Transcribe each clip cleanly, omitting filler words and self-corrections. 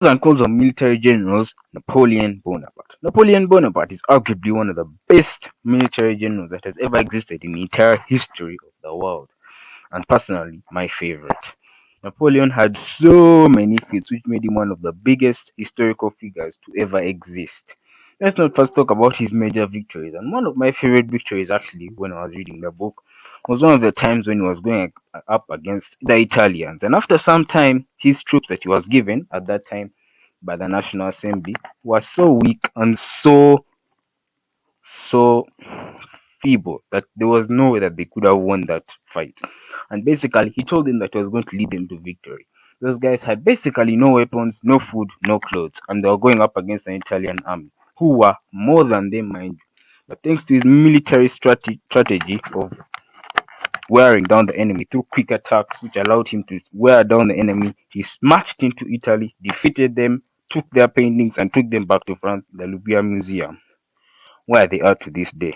and calls on military generals Napoleon Bonaparte. Napoleon Bonaparte is arguably one of the best military generals that has ever existed in the entire history of the world, and personally, my favorite. Napoleon had so many feats which made him one of the biggest historical figures to ever exist. Let's not first talk about his major victories. And one of my favorite victories, actually, when I was reading the book, was one of the times when he was going up against the Italians. And after some time, his troops that he was given at that time by the National Assembly was so weak and so feeble that there was no way that they could have won that fight. And basically, he told them that he was going to lead them to victory. Those guys had basically no weapons, no food, no clothes, and they were going up against an Italian army who were more than them, mind you. But thanks to his military strategy of wearing down the enemy through quick attacks, which allowed him to wear down the enemy, he smashed into Italy, defeated them, took their paintings, and took them back to France, the Louvre Museum, where they are to this day.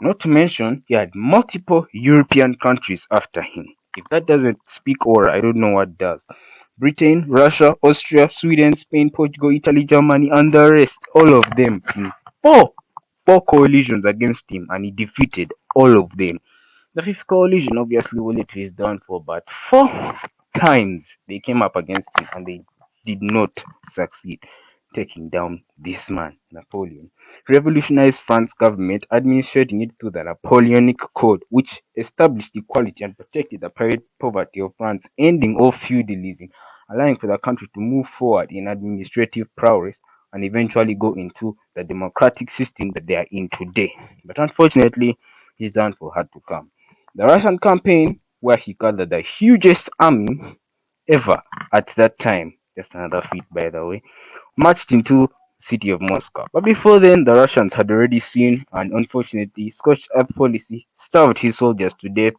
Not to mention, he had multiple European countries after him. If that doesn't speak aura, I don't know what does. Britain, Russia, Austria, Sweden, Spain, Portugal, Italy, Germany, and the rest, all of them in four coalitions against him, and he defeated all of them. The fifth coalition obviously will lead to his downfall, but four times they came up against him and they did not succeed taking down this man, Napoleon. He revolutionized France's government, administrating it through the Napoleonic Code, which established equality and protected the private poverty of France, ending all feudalism, allowing for the country to move forward in administrative prowess and eventually go into the democratic system that they are in today. But unfortunately, his downfall had to come. The Russian campaign, where he gathered the hugest army ever at that time, just another feat by the way, marched into city of Moscow. But before then, the Russians had already seen and unfortunately scorched earth policy starved his soldiers to death,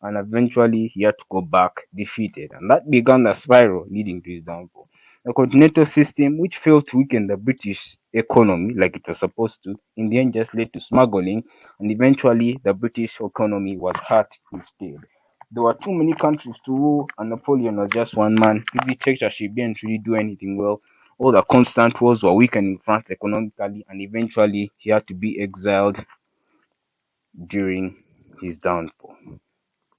and eventually he had to go back defeated. And that began the spiral leading to his downfall. The continental system, which failed to weaken the British economy like it was supposed to, in the end just led to smuggling, and eventually the British economy was hurt instead. There were too many countries to rule, and Napoleon was just one man. His dictatorship didn't really do anything well. All the constant wars were weakening France economically, and eventually he had to be exiled during his downfall.